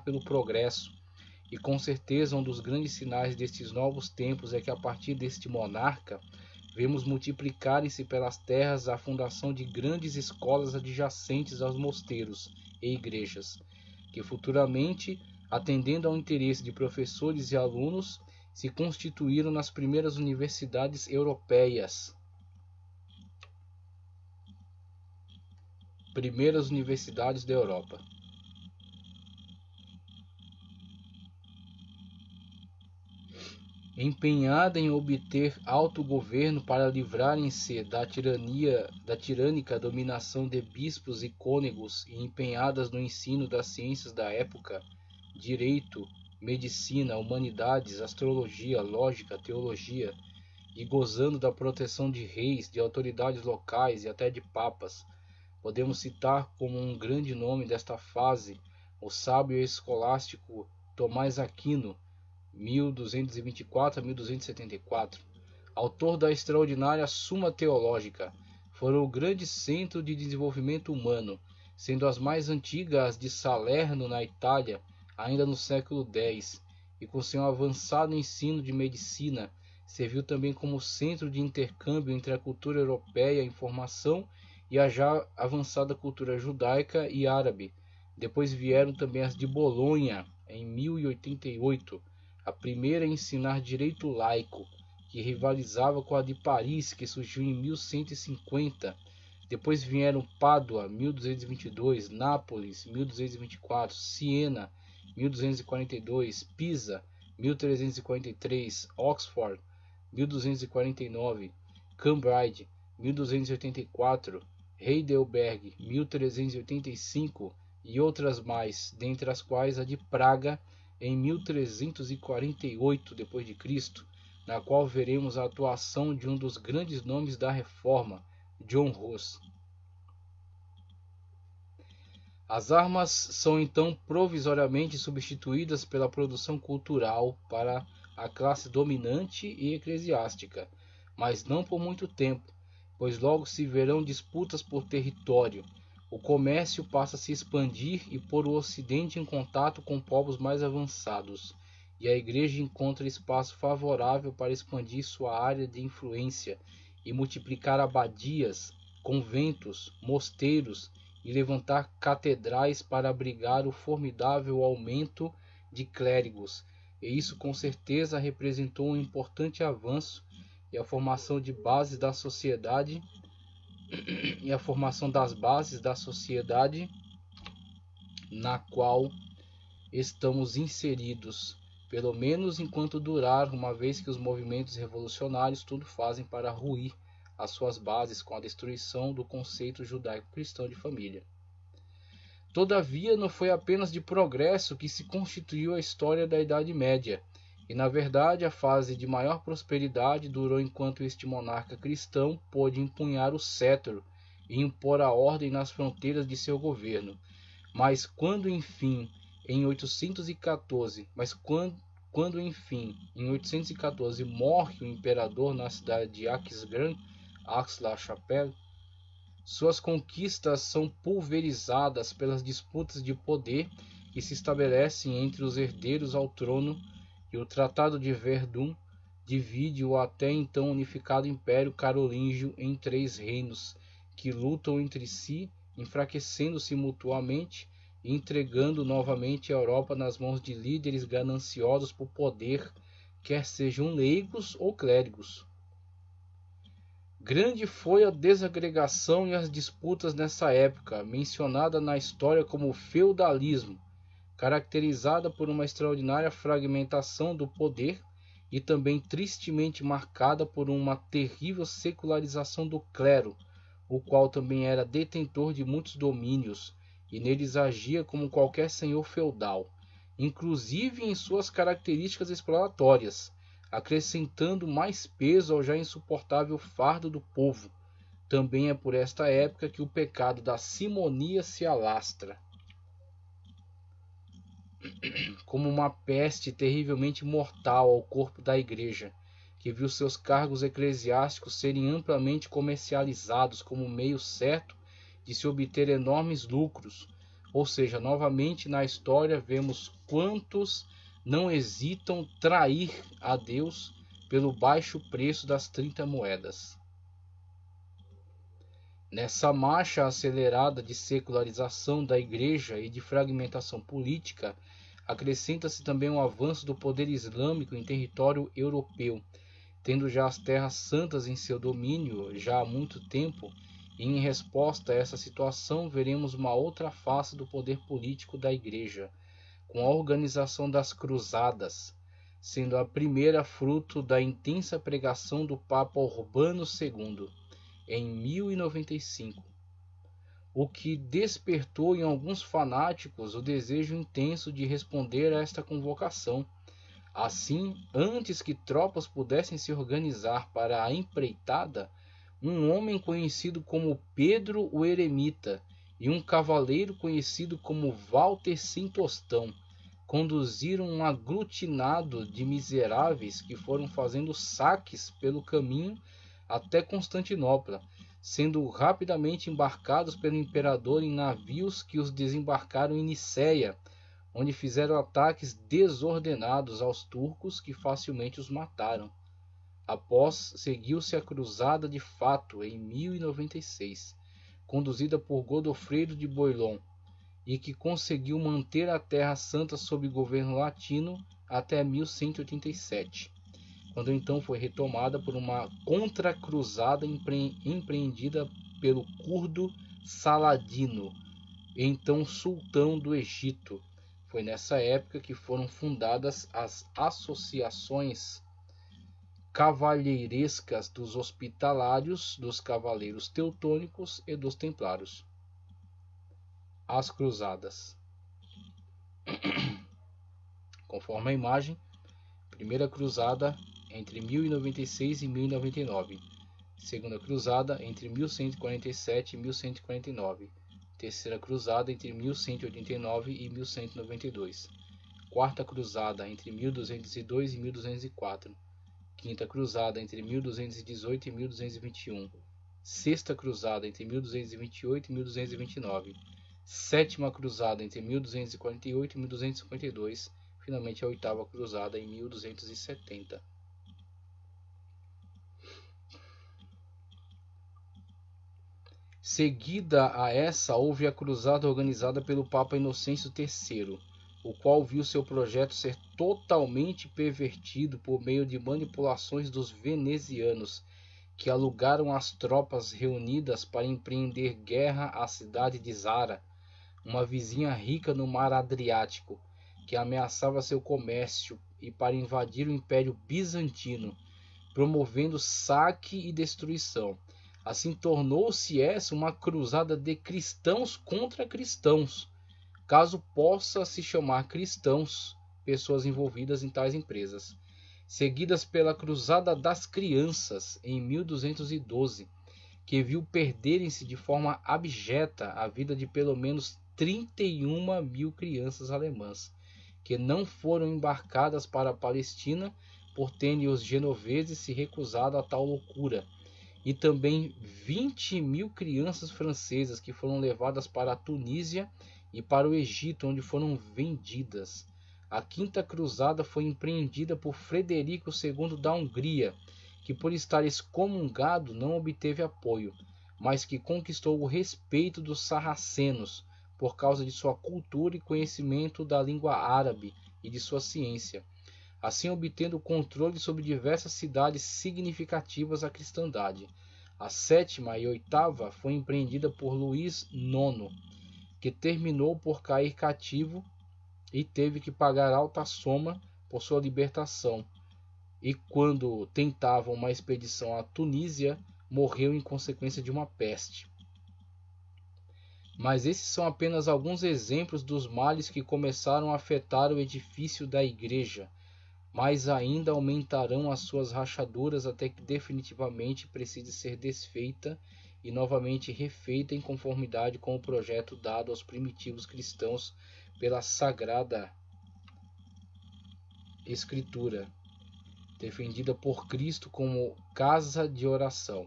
pelo progresso. E com certeza um dos grandes sinais destes novos tempos é que a partir deste monarca vemos multiplicarem-se pelas terras a fundação de grandes escolas adjacentes aos mosteiros e igrejas, que futuramente, atendendo ao interesse de professores e alunos, se constituíram nas primeiras universidades europeias. Primeiras universidades da Europa. Empenhada em obter autogoverno para livrarem-se da tirânica dominação de bispos e cônegos e empenhadas no ensino das ciências da época, direito, medicina, humanidades, astrologia, lógica, teologia, e gozando da proteção de reis, de autoridades locais e até de papas, podemos citar como um grande nome desta fase o sábio escolástico Tomás Aquino, 1224 a 1274, autor da extraordinária Suma Teológica. Foram o grande centro de desenvolvimento humano, sendo as mais antigas as de Salerno, na Itália, ainda no século X, e com seu avançado ensino de medicina, serviu também como centro de intercâmbio entre a cultura europeia em formação e a já avançada cultura judaica e árabe. Depois vieram também as de Bolonha, em 1088, a primeira a ensinar direito laico, que rivalizava com a de Paris, que surgiu em 1150. Depois vieram Pádua, 1222, Nápoles, 1224, Siena, 1242, Pisa, 1343, Oxford, 1249, Cambridge, 1284, Heidelberg, 1385 e outras mais, dentre as quais a de Praga, em 1348 d.C., na qual veremos a atuação de um dos grandes nomes da Reforma, John Hus. As armas são então provisoriamente substituídas pela produção cultural para a classe dominante e eclesiástica, mas não por muito tempo, pois logo se verão disputas por território. O comércio passa a se expandir e pôr o Ocidente em contato com povos mais avançados, e a Igreja encontra espaço favorável para expandir sua área de influência e multiplicar abadias, conventos, mosteiros e levantar catedrais para abrigar o formidável aumento de clérigos. E isso com certeza representou um importante avanço e a formação de bases da sociedade e a formação das bases da sociedade na qual estamos inseridos, pelo menos enquanto durar, uma vez que os movimentos revolucionários tudo fazem para ruir as suas bases com a destruição do conceito judaico-cristão de família. Todavia, não foi apenas de progresso que se constituiu a história da Idade Média, e na verdade a fase de maior prosperidade durou enquanto este monarca cristão pôde empunhar o cetro e impor a ordem nas fronteiras de seu governo. Mas quando enfim em 814 morre o imperador na cidade de Aix-la-Chapelle, suas conquistas são pulverizadas pelas disputas de poder que se estabelecem entre os herdeiros ao trono, e o Tratado de Verdun divide o até então unificado Império Carolíngio em 3 reinos, que lutam entre si, enfraquecendo-se mutuamente e entregando novamente a Europa nas mãos de líderes gananciosos por poder, quer sejam leigos ou clérigos. Grande foi a desagregação e as disputas nessa época, mencionada na história como feudalismo, caracterizada por uma extraordinária fragmentação do poder e também tristemente marcada por uma terrível secularização do clero, o qual também era detentor de muitos domínios e neles agia como qualquer senhor feudal, inclusive em suas características exploratórias, acrescentando mais peso ao já insuportável fardo do povo. Também é por esta época que o pecado da simonia se alastra como uma peste terrivelmente mortal ao corpo da Igreja, que viu seus cargos eclesiásticos serem amplamente comercializados como meio certo de se obter enormes lucros, Ou seja, novamente na história vemos quantos não hesitam trair a Deus pelo baixo preço das 30 moedas. Nessa marcha acelerada de secularização da Igreja e de fragmentação política, acrescenta-se também o avanço do poder islâmico em território europeu, tendo já as terras santas em seu domínio já há muito tempo, e em resposta a essa situação veremos uma outra face do poder político da Igreja, com a organização das Cruzadas, sendo a primeira fruto da intensa pregação do Papa Urbano II, em 1095, o que despertou em alguns fanáticos o desejo intenso de responder a esta convocação. Assim, antes que tropas pudessem se organizar para a empreitada, um homem conhecido como Pedro o Eremita e um cavaleiro conhecido como Walter sem Tostão conduziram um aglutinado de miseráveis que foram fazendo saques pelo caminho até Constantinopla, sendo rapidamente embarcados pelo imperador em navios que os desembarcaram em Nicéia, onde fizeram ataques desordenados aos turcos que facilmente os mataram. Após, seguiu-se a Cruzada de Fato em 1096, conduzida por Godofredo de Bouillon, e que conseguiu manter a Terra Santa sob governo latino até 1187. Quando então foi retomada por uma contra-cruzada empreendida pelo curdo Saladino, então sultão do Egito. Foi nessa época que foram fundadas as associações cavalheirescas dos hospitalários, dos cavaleiros teutônicos e dos templários. As Cruzadas. Conforme a imagem, primeira cruzada entre 1096 e 1099, segunda cruzada entre 1147 e 1149, terceira cruzada entre 1189 e 1192, quarta cruzada entre 1202 e 1204, quinta cruzada entre 1218 e 1221, sexta cruzada entre 1228 e 1229, sétima cruzada entre 1248 e 1252, finalmente a oitava cruzada em 1270. Seguida a essa, houve a cruzada organizada pelo Papa Inocêncio III, o qual viu seu projeto ser totalmente pervertido por meio de manipulações dos venezianos, que alugaram as tropas reunidas para empreender guerra à cidade de Zara, uma vizinha rica no mar Adriático, que ameaçava seu comércio, e para invadir o Império Bizantino, promovendo saque e destruição. Assim tornou-se essa uma cruzada de cristãos contra cristãos, caso possa se chamar cristãos pessoas envolvidas em tais empresas, seguidas pela Cruzada das Crianças em 1212, que viu perderem-se de forma abjeta a vida de pelo menos 31.000 crianças alemãs, que não foram embarcadas para a Palestina por terem os genoveses se recusado a tal loucura, e também 20.000 crianças francesas que foram levadas para a Tunísia e para o Egito, onde foram vendidas. A Quinta Cruzada foi empreendida por Frederico II da Hungria, que por estar excomungado não obteve apoio, mas que conquistou o respeito dos sarracenos por causa de sua cultura e conhecimento da língua árabe e de sua ciência, assim obtendo controle sobre diversas cidades significativas da cristandade. A sétima e oitava foi empreendida por Luís IX, que terminou por cair cativo e teve que pagar alta soma por sua libertação, e quando tentava uma expedição à Tunísia, morreu em consequência de uma peste. Mas esses são apenas alguns exemplos dos males que começaram a afetar o edifício da igreja, mas ainda aumentarão as suas rachaduras até que definitivamente precise ser desfeita e novamente refeita em conformidade com o projeto dado aos primitivos cristãos pela Sagrada Escritura, defendida por Cristo como casa de oração,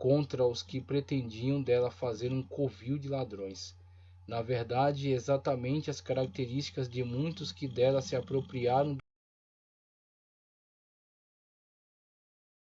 contra os que pretendiam dela fazer um covil de ladrões. na verdade, exatamente as características de muitos que dela se apropriaram